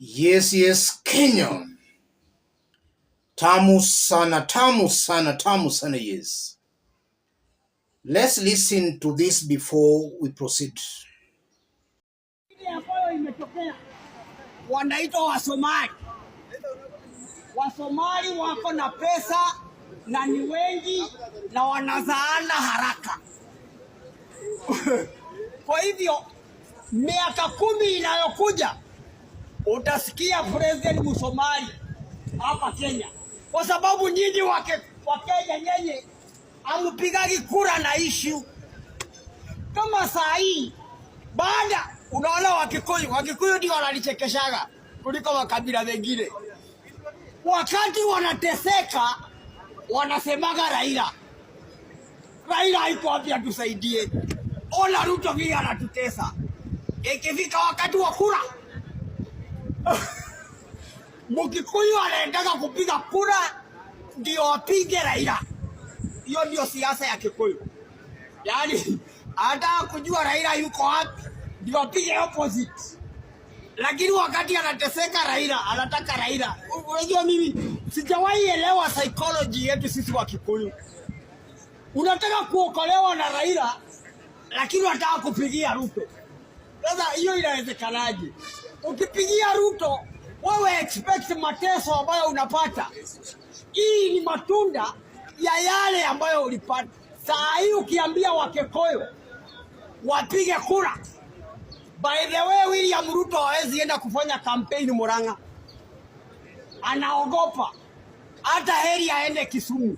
Yes, Kenya. Tamu sana, tamu sana, tamu sana, yes. Let's listen to this before we proceed. Ambayo imetokea wanaitwa Wasomali. Wasomali wako na pesa na ni wengi na wanazaana haraka. Kwa hivyo miaka 10 inayokuja utasikia president Msomali hapa Kenya, kwa sababu nyinyi Wakenya nyenye amupigagi kura na issue kama saa hii. Baada unaona Wakikuyu ndio wanalichekeshaga kuliko makabila mengine. Wakati wanateseka wanasemaga Raila haiko wapi atusaidie. Ona Ruto vile anatutesa. Ikifika wakati wa kura Mkikuyu anaendaga kupiga kura ndio apige Raila. Hiyo ndio siasa ya Kikuyu. Yaani hata kujua Raila yuko wapi ndio apige opposite. Lakini wakati anateseka Raila, anataka Raila. Unajua mimi sijawahi elewa psychology yetu sisi wa Kikuyu. Unataka kuokolewa na Raila lakini unataka kupigia Ruto. Sasa hiyo inawezekanaje? Ukipigia Ruto wewe expect mateso ambayo unapata. Hii ni matunda ya yale ambayo ulipata. Saa hii ukiambia Wakikuyu wapige kura, by the way William Ruto hawezi enda kufanya campaign Murang'a. Anaogopa. Hata heri aende Kisumu.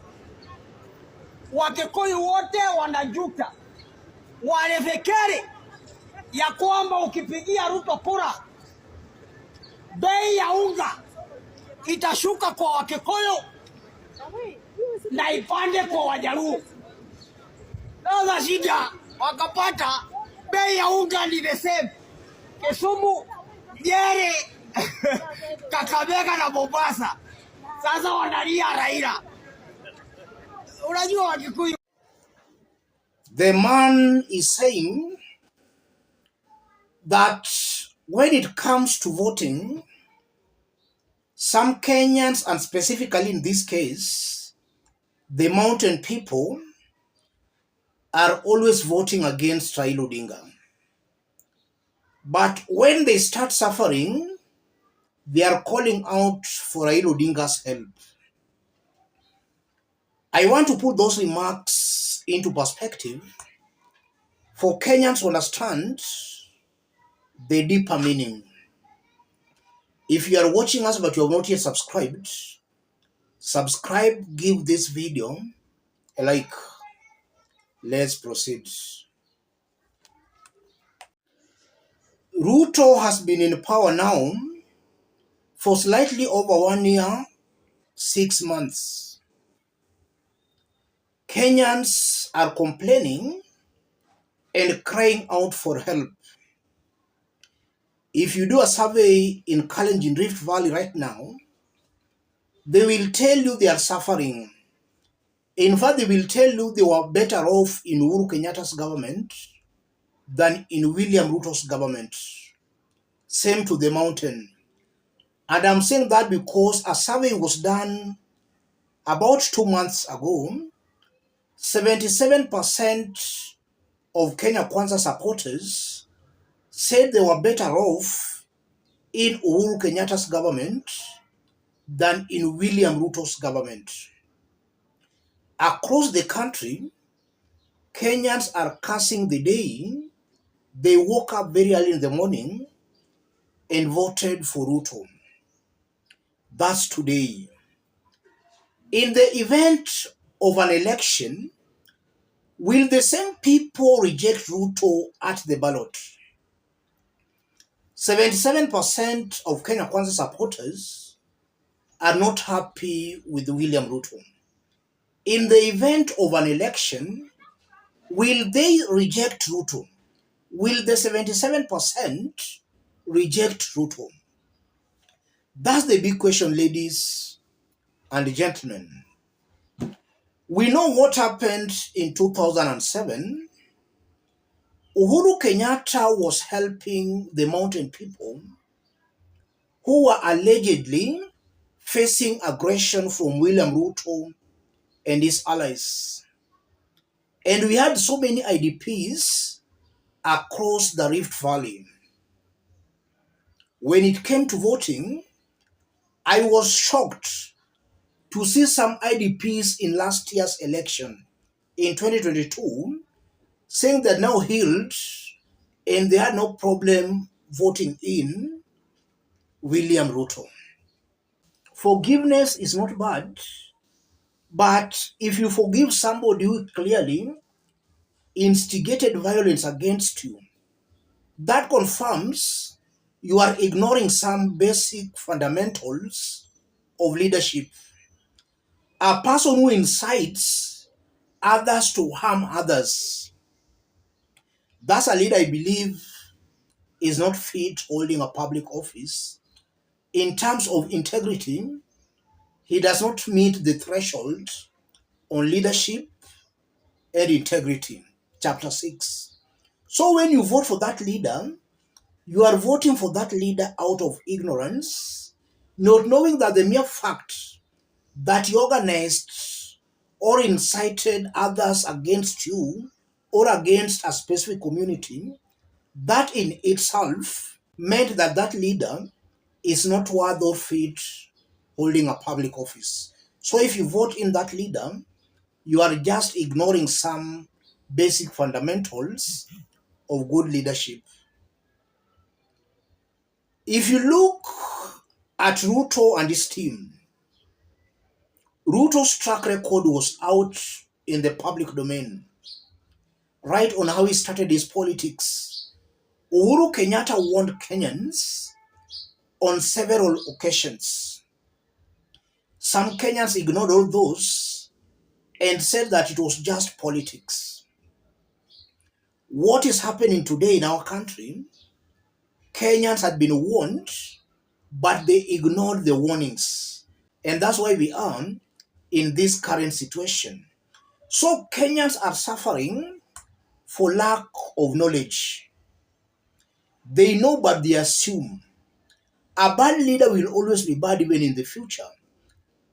Wakikuyu wote wanajuta. Wanafikiri ya kwamba ukipigia Ruto kura bei ya unga itashuka kwa Wakikuyu na ipande kwa Wajaluo. Sasa shida wakapata bei ya unga ni the same. Kisumu, Nyeri, Kakamega na Mombasa. Sasa wanalia Raila. Unajua Wakikuyu. The man is saying that when it comes to voting, some Kenyans, and specifically in this case, the mountain people, are always voting against Raila Odinga. But when they start suffering, they are calling out for Raila Odinga's help. I want to put those remarks into perspective for Kenyans to understand the deeper meaning. If you are watching us but you have not yet subscribed, subscribe, give this video a like. Let's proceed. Ruto has been in power now for slightly over 1 year, 6 months. Kenyans are complaining and crying out for help. If you do a survey in Kalenjin Rift Valley right now, they will tell you they are suffering. In fact, they will tell you they were better off in Uhuru Kenyatta's government than in William Ruto's government. Same to the mountain. And I'm saying that because a survey was done about 2 months ago. 77% of Kenya Kwanza supporters said they were better off in Uhuru Kenyatta's government than in William Ruto's government. Across the country, Kenyans are cursing the day they woke up very early in the morning and voted for Ruto. That's today. In the event of an election, will the same people reject Ruto at the ballot? 77% of Kenya Kwanza supporters are not happy with William Ruto. In the event of an election, will they reject Ruto? Will the 77% reject Ruto? That's the big question, ladies and gentlemen. We know what happened in 2007. Uhuru Kenyatta was helping the mountain people who were allegedly facing aggression from William Ruto and his allies. And we had so many IDPs across the Rift Valley. When it came to voting, I was shocked to see some IDPs in last year's election in 2022 saying they're now healed and they had no problem voting in William Ruto. Forgiveness is not bad, but if you forgive somebody who clearly instigated violence against you, that confirms you are ignoring some basic fundamentals of leadership. A person who incites others to harm others, that's a leader I believe is not fit holding a public office. In terms of integrity, he does not meet the threshold on leadership and integrity. Chapter 6. So when you vote for that leader, you are voting for that leader out of ignorance, not knowing that the mere fact that you organized or incited others against you or against a specific community, that in itself meant that that leader is not worth or fit holding a public office. So if you vote in that leader, you are just ignoring some basic fundamentals of good leadership. If you look at Ruto and his team, Ruto's track record was out in the public domain, right on how he started his politics. Uhuru Kenyatta warned Kenyans on several occasions. Some Kenyans ignored all those and said that it was just politics. What is happening today in our country, Kenyans had been warned, but they ignored the warnings. And that's why we are in this current situation. So Kenyans are suffering for lack of knowledge. They know, but they assume. A bad leader will always be bad even in the future.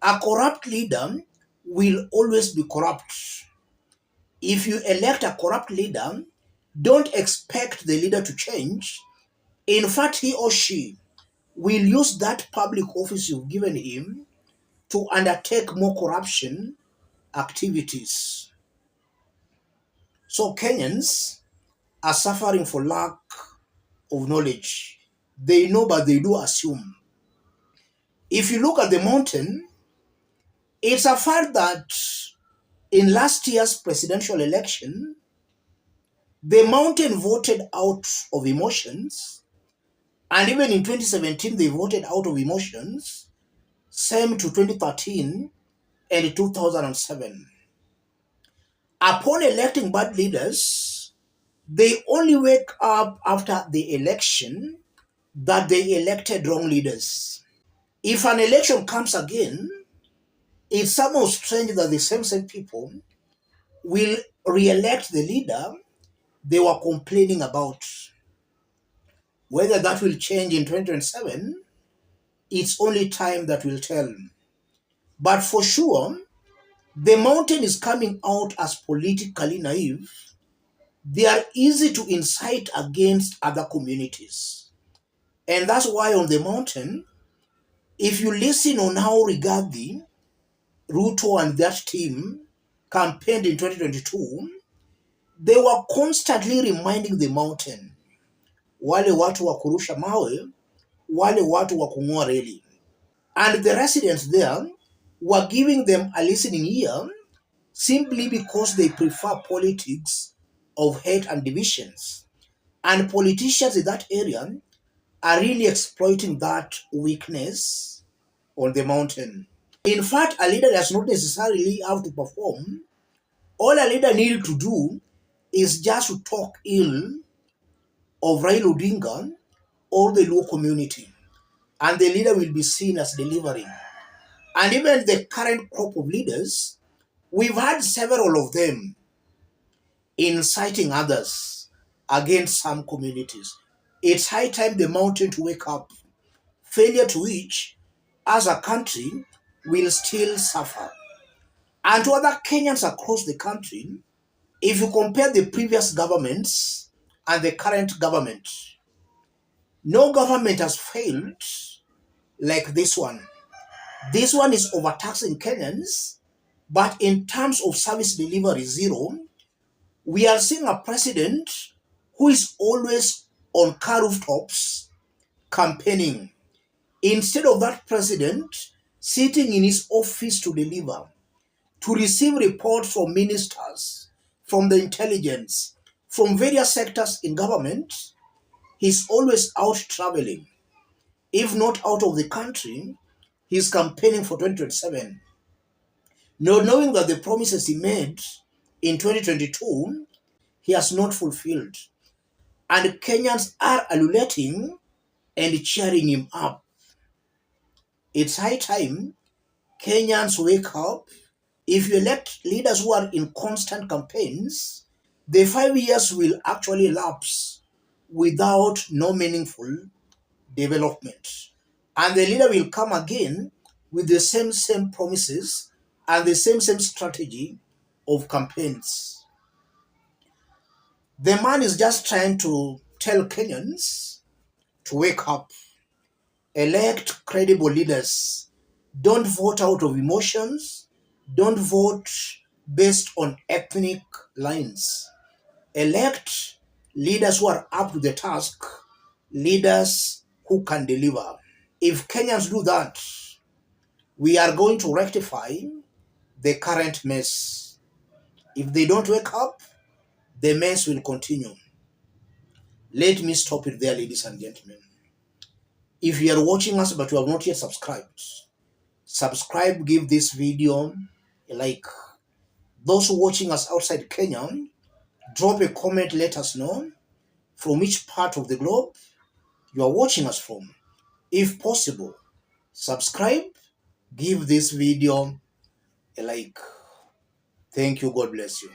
A corrupt leader will always be corrupt. If you elect a corrupt leader, don't expect the leader to change. In fact, he or she will use that public office you've given him to undertake more corruption activities. So Kenyans are suffering for lack of knowledge. They know, but they do assume. If you look at the mountain, it's a fact that in last year's presidential election, the mountain voted out of emotions, and even in 2017, they voted out of emotions, same to 2013 and 2007. Upon electing bad leaders, they only wake up after the election that they elected wrong leaders. If an election comes again, it's somehow strange that the same people will re-elect the leader they were complaining about. Whether that will change in 2027, it's only time that will tell. But for sure, the mountain is coming out as politically naive. They are easy to incite against other communities. And that's why on the mountain, if you listen on how Rigathi, Ruto and that team campaigned in 2022, they were constantly reminding the mountain, wale watu wa kurusha mawe, wale watu wa kung'oa reli. And the residents there were giving them a listening ear simply because they prefer politics of hate and divisions. And politicians in that area are really exploiting that weakness on the mountain. In fact, a leader does not necessarily have to perform. All a leader needs to do is just to talk ill of Raila Odinga or the Luo community, and the leader will be seen as delivering. And even the current crop of leaders, we've had several of them inciting others against some communities. It's high time the mountain to wake up, failure to which, as a country, will still suffer. And to other Kenyans across the country, if you compare the previous governments and the current government, no government has failed like this one. This one is overtaxing Kenyans, but in terms of service delivery zero, we are seeing a president who is always on car rooftops campaigning. Instead of that president sitting in his office to deliver, to receive reports from ministers, from the intelligence, from various sectors in government, he's always out traveling. If not out of the country, he's campaigning for 2027. Not knowing that the promises he made in 2022, he has not fulfilled. And Kenyans are ululating and cheering him up. It's high time Kenyans wake up. If you elect leaders who are in constant campaigns, the 5 years will actually lapse without no meaningful development. And the leader will come again with the same promises and the same strategy of campaigns. The man is just trying to tell Kenyans to wake up, elect credible leaders. Don't vote out of emotions. Don't vote based on ethnic lines. Elect leaders who are up to the task, leaders who can deliver. If Kenyans do that, we are going to rectify the current mess. If they don't wake up, the mess will continue. Let me stop it there, ladies and gentlemen. If you are watching us but you have not yet subscribed, subscribe, give this video a like. Those watching us outside Kenya, drop a comment, let us know from which part of the globe you are watching us from. If possible, subscribe, give this video a like. Thank you. God bless you.